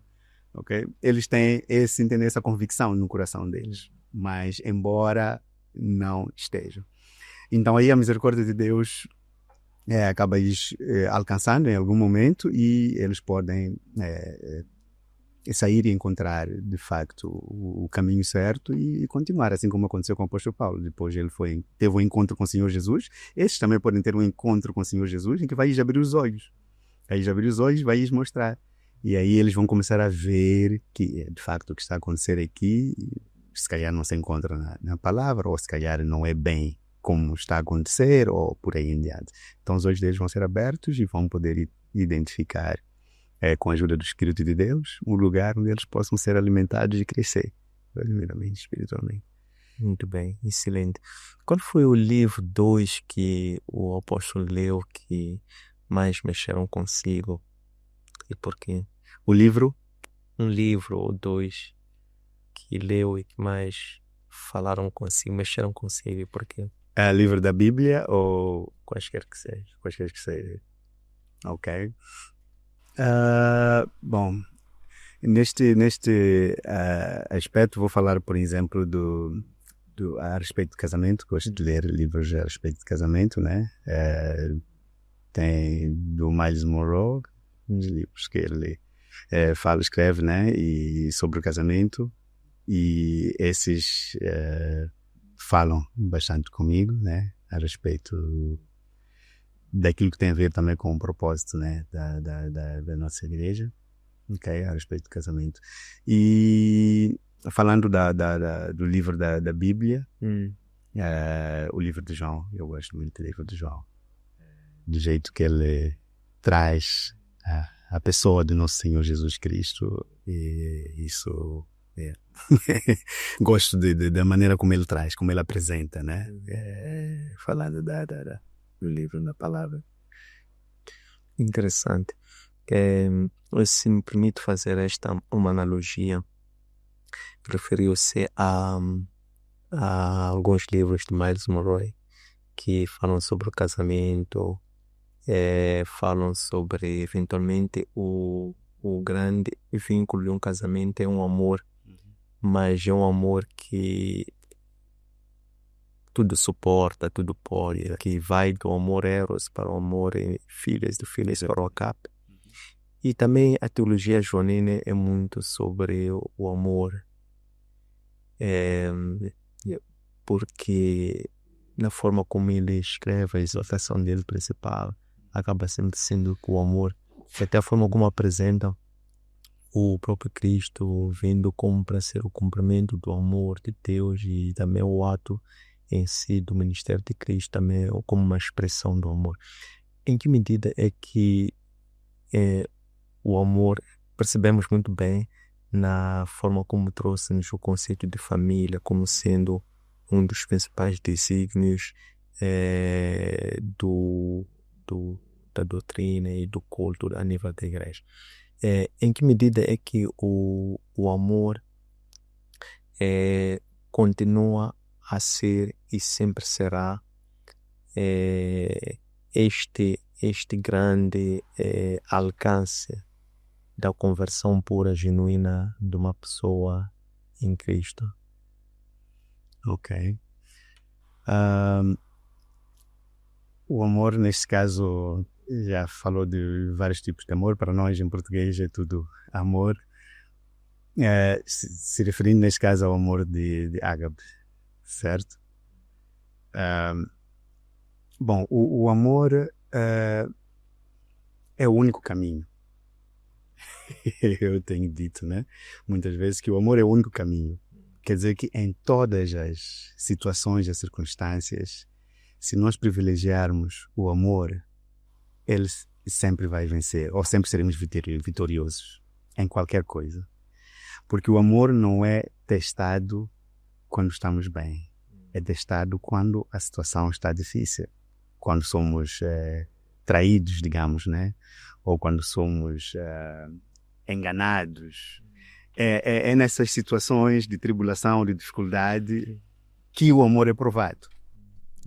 Okay? Eles têm essa convicção no coração deles, mas embora não estejam. Então aí a misericórdia de Deus acaba alcançando em algum momento e eles podem sair e encontrar de facto o caminho certo e continuar, assim como aconteceu com o apóstolo Paulo. Depois ele teve um encontro com o Senhor Jesus. Estes também podem ter um encontro com o Senhor Jesus em que vai abrir os olhos. Vai abrir os olhos, vai mostrar. E aí eles vão começar a ver que de facto o que está a acontecer aqui se calhar não se encontra na palavra, ou se calhar não é bem como está a acontecer, ou por aí em diante. Então os olhos deles vão ser abertos e vão poder identificar com a ajuda do Espírito de Deus, um lugar onde eles possam ser alimentados e crescer, primeiramente, espiritualmente. Muito bem, excelente. Qual foi o livro 2 que o apóstolo leu que mais mexeram consigo e por quê? O livro? Um livro ou 2 que leu e que mais falaram consigo, mexeram consigo e por quê? Livro da Bíblia ou quaisquer que seja? Quaisquer que seja. Ok. Bom, neste aspecto vou falar, por exemplo, a respeito de casamento. Gosto de ler livros a respeito de casamento, né? Tem do Miles Monroe, uns livros que ele escreve, né? E sobre o casamento, e esses falam bastante comigo, né? A respeito daquilo que tem a ver também com o propósito, né, da nossa igreja, okay, a respeito do casamento. E falando do livro da Bíblia, o livro de João, eu gosto muito do livro de João, do jeito que ele traz a pessoa do nosso Senhor Jesus Cristo, e isso gosto da maneira como ele traz, como ele apresenta, né? Falando do livro, da palavra. Interessante. Se me permite fazer uma analogia, referiu-se a alguns livros de Miles Monroe que falam sobre o casamento, falam sobre, eventualmente, o grande vínculo de um casamento é um amor, mas é um amor que tudo suporta, tudo pode, que vai do amor eros para o amor filhos, do filhos para o agape. E também a teologia joanina é muito sobre o amor, porque na forma como ele escreve, a exortação dele principal acaba sempre sendo com o amor, e até a forma como apresenta o próprio Cristo vindo como para ser o cumprimento do amor de Deus, e também o ato em si do ministério de Cristo também como uma expressão do amor. Em que medida é que o amor, percebemos muito bem na forma como trouxe-nos o conceito de família como sendo um dos principais desígnios da doutrina e do culto a nível da igreja. Em que medida é que o amor continua a ser e sempre será este grande alcance da conversão pura, genuína de uma pessoa em Cristo? Ok. O amor, neste caso, já falou de vários tipos de amor. Para nós, em português, é tudo amor. Se referindo, neste caso, ao amor de ágape, certo? Bom, o amor é o único caminho. Eu tenho dito, né? Muitas vezes que o amor é o único caminho. Quer dizer que em todas as situações e circunstâncias, se nós privilegiarmos o amor, ele sempre vai vencer, ou sempre seremos vitoriosos em qualquer coisa. Porque o amor não é testado quando estamos bem. É testado quando a situação está difícil. Quando somos traídos, digamos, né? Ou quando somos enganados. É nessas situações de tribulação, de dificuldade, que o amor é provado.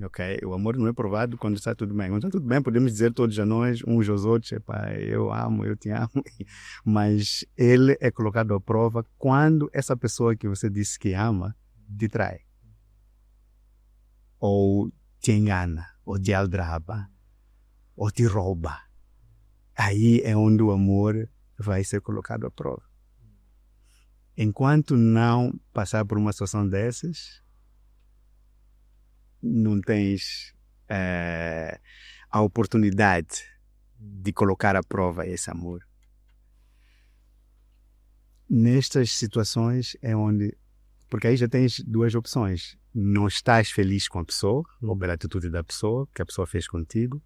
Ok? O amor não é provado quando está tudo bem. Quando está tudo bem, podemos dizer todos a nós, uns aos outros, eu amo, eu te amo. Mas ele é colocado à prova quando essa pessoa que você disse que ama te trai. Ou te engana, ou te aldraba, ou te rouba. Aí é onde o amor vai ser colocado à prova. Enquanto não passar por uma situação dessas, não tens a oportunidade de colocar à prova esse amor. Nestas situações é onde... Porque aí já tens duas opções. Não estás feliz com a pessoa, ou pela atitude da pessoa, que a pessoa fez contigo,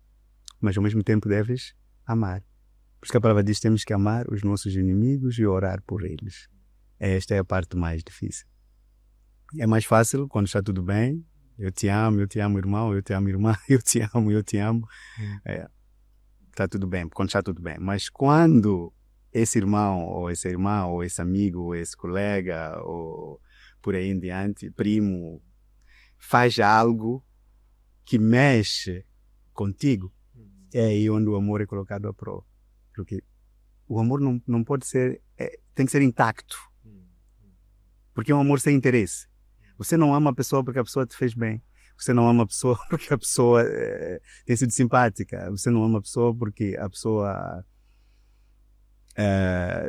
mas ao mesmo tempo deves amar. Por isso que a palavra diz que temos que amar os nossos inimigos e orar por eles. Esta é a parte mais difícil. É mais fácil quando está tudo bem. Eu te amo, irmão, eu te amo, irmã, eu te amo, eu te amo. Está tudo bem, quando está tudo bem. Mas quando esse irmão, ou essa irmã, ou esse amigo, ou esse colega, ou por aí em diante, primo, faz algo que mexe contigo, é aí onde o amor é colocado à prova. Porque o amor não pode ser... tem que ser intacto. Porque é um amor sem interesse. Você não ama a pessoa porque a pessoa te fez bem. Você não ama a pessoa porque a pessoa tem sido simpática. Você não ama a pessoa porque a pessoa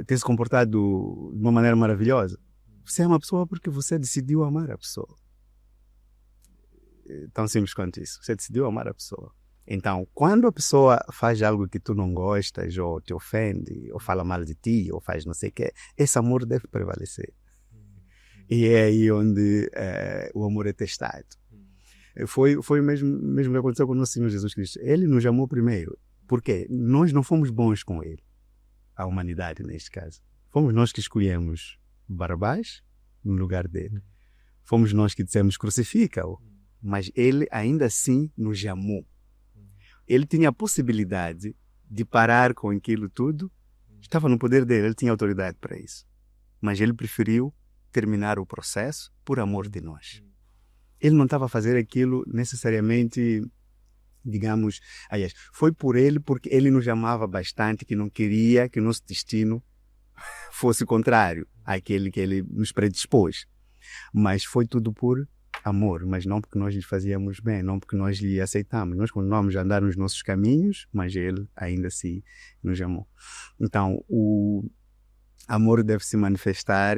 tem se comportado de uma maneira maravilhosa. Você ama a pessoa porque você decidiu amar a pessoa. Tão simples quanto isso. Você decidiu amar a pessoa. Então, quando a pessoa faz algo que tu não gostas, ou te ofende, ou fala mal de ti, ou faz não sei o quê, esse amor deve prevalecer. E é aí onde o amor é testado. Foi o mesmo que aconteceu com o nosso Senhor Jesus Cristo. Ele nos amou primeiro. Por quê? Nós não fomos bons com ele. a humanidade neste caso. Fomos nós que escolhemos Barrabás no lugar dele. Fomos nós que dissemos crucifica-o, mas ele ainda assim nos amou. Ele tinha a possibilidade de parar com aquilo tudo, estava no poder dele, ele tinha autoridade para isso. Mas ele preferiu terminar o processo por amor de nós. Ele não estava a fazer aquilo necessariamente, digamos, aliás, foi por ele porque ele nos amava bastante, que não queria que o nosso destino fosse contrário àquele que ele nos predispôs. Mas foi tudo por amor, mas não porque nós lhe fazíamos bem, não porque nós lhe aceitamos. Nós continuamos a andar nos nossos caminhos, mas ele ainda assim nos amou. Então, o amor deve se manifestar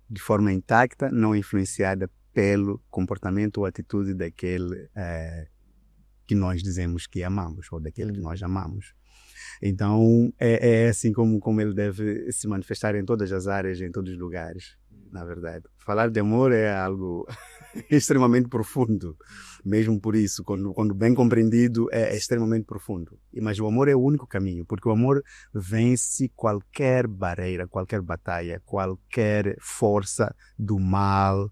de forma intacta, não influenciada pelo comportamento ou atitude daquele que nós dizemos que amamos, ou daquele que nós amamos. Então, é assim como ele deve se manifestar em todas as áreas, em todos os lugares, na verdade. Falar de amor é algo extremamente profundo, mesmo por isso, quando bem compreendido, é extremamente profundo. Mas o amor é o único caminho, porque o amor vence qualquer barreira, qualquer batalha, qualquer força do mal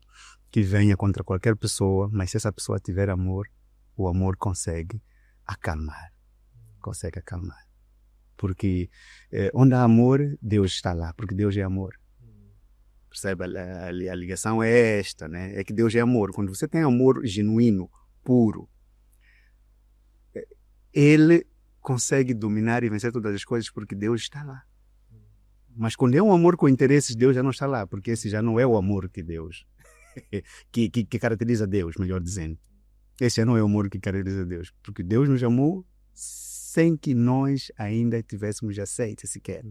que venha contra qualquer pessoa, mas se essa pessoa tiver amor, o amor consegue acalmar. Consegue acalmar. Porque onde há amor, Deus está lá, porque Deus é amor. Percebe? A ligação é esta, né? É que Deus é amor. Quando você tem amor genuíno, puro, ele consegue dominar e vencer todas as coisas porque Deus está lá. Mas quando é um amor com interesses, Deus já não está lá, porque esse já não é o amor que Deus, que caracteriza Deus, melhor dizendo. Esse já não é o amor que caracteriza Deus, porque Deus nos amou sem que nós ainda tivéssemos aceito sequer.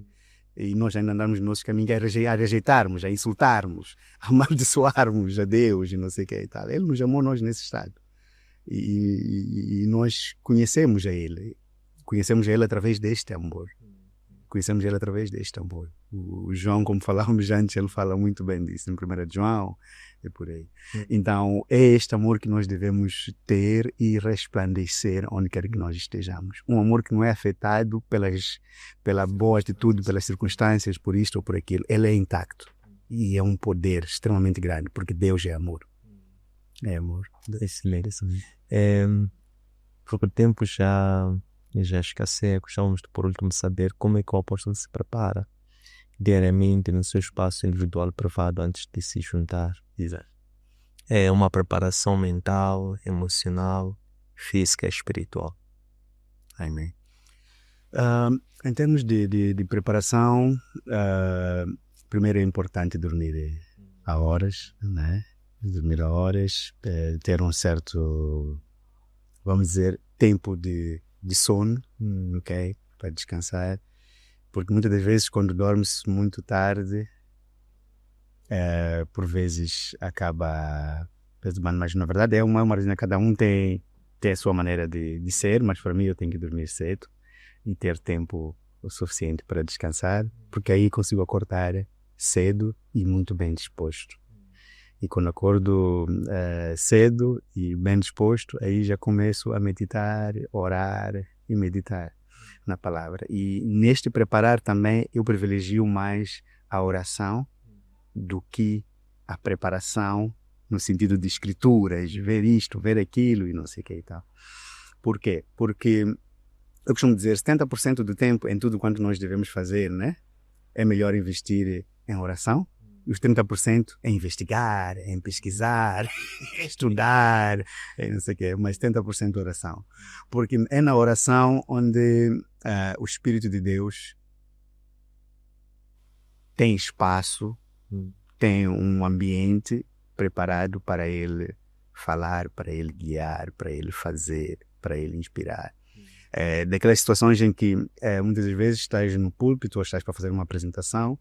E nós ainda andamos nos nossos caminhos a rejeitarmos, a insultarmos, a amaldiçoarmos a Deus e não sei o que e tal. Ele nos amou nós nesse estado. E nós conhecemos a Ele. Conhecemos a Ele através deste amor. Conhecemos Ele através deste amor. O João, como falávamos antes, ele fala muito bem disso, em 1 João, e por aí. Então, é este amor que nós devemos ter e resplandecer onde quer que nós estejamos. Um amor que não é afetado pela boa atitude, pelas circunstâncias, por isto ou por aquilo. Ele é intacto. E é um poder extremamente grande, porque Deus é amor. É amor. Excelente. Porque o tempo já escasseia, gostávamos de, por último, saber como é que o apóstolo se prepara diariamente no seu espaço individual privado antes de se juntar. Exato. É uma preparação mental, emocional, física e espiritual. Amém. Em termos de preparação, primeiro é importante dormir a horas, né? Dormir a horas, ter um certo, vamos dizer, tempo de sono, ok? Para descansar. Porque muitas das vezes, quando dorme-se muito tarde, por vezes acaba perturbando. Mas na verdade é uma rotina, cada um tem a sua maneira de ser, mas para mim eu tenho que dormir cedo e ter tempo o suficiente para descansar, porque aí consigo acordar cedo e muito bem disposto. E quando acordo cedo e bem disposto, aí já começo a meditar, orar e meditar na palavra. E neste preparar também eu privilegio mais a oração do que a preparação no sentido de escrituras, ver isto, ver aquilo e não sei o que e tal. Por quê? Porque eu costumo dizer 70% do tempo em tudo quanto nós devemos fazer, né? É melhor investir em oração. E os 30% é investigar, em pesquisar, estudar, não sei o quê, mas 70% oração. Porque é na oração onde o Espírito de Deus tem espaço, tem um ambiente preparado para ele falar, para ele guiar, para ele fazer, para ele inspirar. Daquelas situações em que muitas vezes estás no púlpito ou estás para fazer uma apresentação,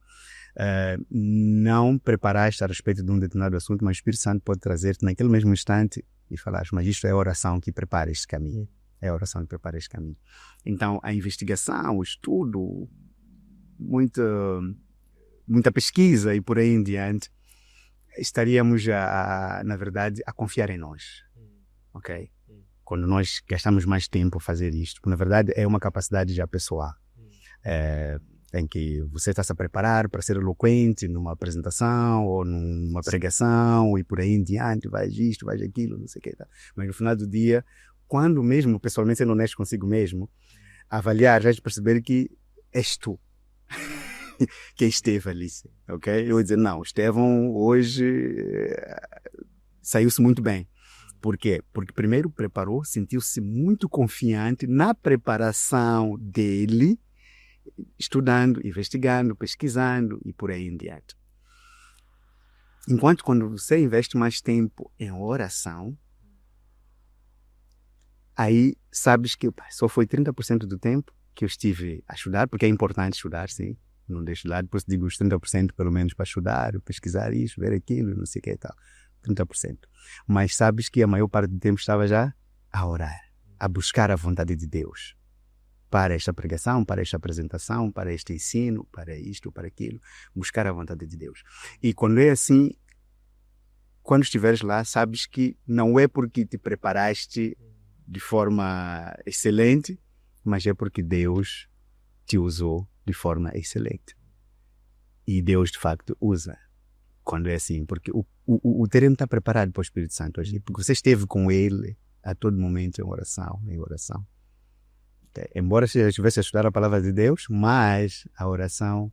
não preparaste a respeito de um determinado assunto, mas o Espírito Santo pode trazer-te naquele mesmo instante e falar, mas isto é a oração que prepara este caminho. É a oração que prepara este caminho. Então, a investigação, o estudo, muita pesquisa e por aí em diante, estaríamos, na verdade, a confiar em nós. Ok? Quando nós gastamos mais tempo a fazer isto, porque, na verdade, é uma capacidade já pessoal. em que você está se a preparar para ser eloquente numa apresentação ou numa pregação e por aí em diante, vais isto, vais aquilo, não sei o que. Tá. Mas no final do dia, quando mesmo, pessoalmente, sendo honesto consigo mesmo, avaliar, já de perceber que és tu quem esteve ali, ok? Eu vou dizer, não, Estevão hoje saiu-se muito bem. Por quê? Porque primeiro preparou, sentiu-se muito confiante na preparação dele, estudando, investigando, pesquisando e por aí em diante. Enquanto quando você investe mais tempo em oração, aí sabes que só foi 30% do tempo que eu estive a estudar, porque é importante estudar, sim. Não deixo de lado, depois digo os 30% pelo menos para estudar, pesquisar isso, ver aquilo, não sei o que e tal. 30%. Mas sabes que a maior parte do tempo estava já a orar, a buscar a vontade de Deus. Para esta pregação, para esta apresentação, para este ensino, para isto, para aquilo. Buscar a vontade de Deus. E quando é assim, quando estiveres lá, sabes que não é porque te preparaste de forma excelente, mas é porque Deus te usou de forma excelente. E Deus, de facto, usa quando é assim, porque o terreno está preparado para o Espírito Santo hoje, porque você esteve com Ele a todo momento em oração, em oração. Embora você estivesse a estudar a palavra de Deus, mas a oração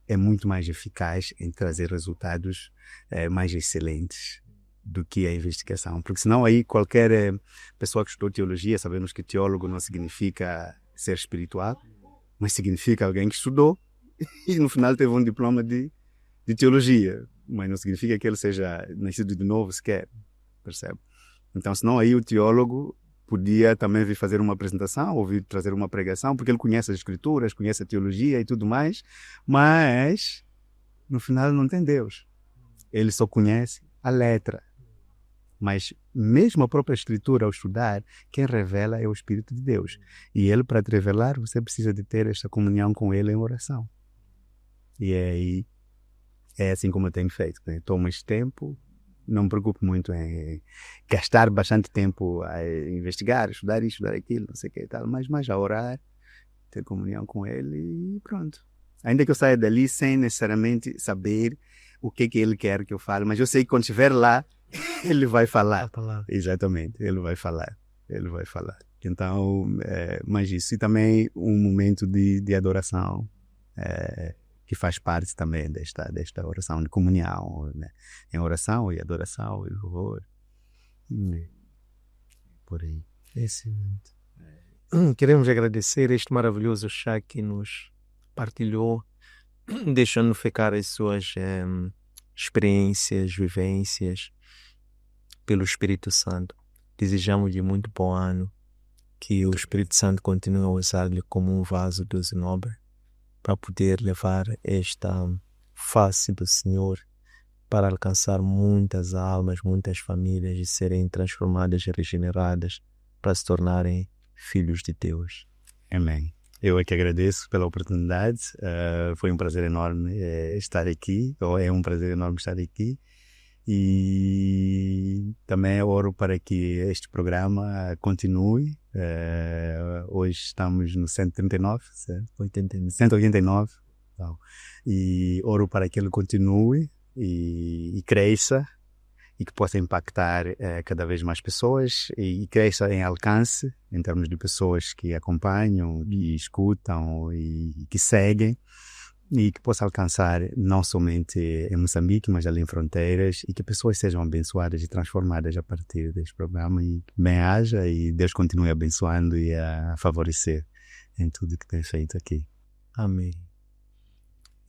é muito mais eficaz em trazer resultados mais excelentes do que a investigação, porque senão aí qualquer pessoa que estudou teologia, sabemos que teólogo não significa ser espiritual, mas significa alguém que estudou e no final teve um diploma de teologia, mas não significa que ele seja nascido de novo sequer, percebe? Então, senão aí o teólogo podia também vir fazer uma apresentação ou vir trazer uma pregação, porque ele conhece as escrituras, conhece a teologia e tudo mais, mas no final não tem Deus. Ele só conhece a letra. Mas mesmo a própria escritura, ao estudar, quem revela é o Espírito de Deus. E ele, para te revelar, você precisa de ter esta comunhão com ele em oração. E aí é assim como eu tenho feito. Né? Tomo este tempo, não me preocupo muito em gastar bastante tempo a investigar, estudar isso, estudar aquilo, não sei o que e tal, mas mais a orar, ter comunhão com ele e pronto. Ainda que eu saia dali sem necessariamente saber o que ele quer que eu fale, mas eu sei que quando estiver lá, ele vai falar. Exatamente, ele vai falar. Ele vai falar. Então, mas isso. E também um momento de adoração, que faz parte também desta oração de comunhão, né? Em oração e adoração e louvor. Por aí. Excelente. Queremos agradecer este maravilhoso chá que nos partilhou, deixando ficar as suas experiências, vivências pelo Espírito Santo. Desejamos-lhe muito bom ano, que o Espírito Santo continue a usar-lhe como um vaso de uso nobre para poder levar esta face do Senhor para alcançar muitas almas, muitas famílias e serem transformadas e regeneradas para se tornarem filhos de Deus. Amém. Eu é que agradeço pela oportunidade. Foi um prazer enorme estar aqui, ou é um prazer enorme estar aqui. E também oro para que este programa continue. Hoje estamos no 139, certo? 189. Então, e oro para que ele continue e cresça e que possa impactar cada vez mais pessoas e cresça em alcance em termos de pessoas que acompanham e escutam e que seguem, e que possa alcançar não somente em Moçambique, mas ali em fronteiras, e que pessoas sejam abençoadas e transformadas a partir deste programa, e bem haja, e Deus continue abençoando e a favorecer em tudo que tem feito aqui. Amém.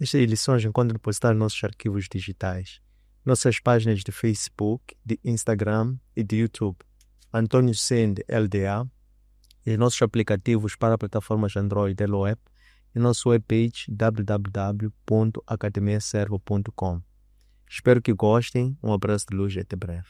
Estas lições encontram depositar nossos arquivos digitais, nossas páginas de Facebook, de Instagram e de YouTube, Antônio Sende LDA, e nossos aplicativos para plataformas Android e web, e nosso webpage www.academiaservo.com. Espero que gostem. Um abraço de luz e até breve.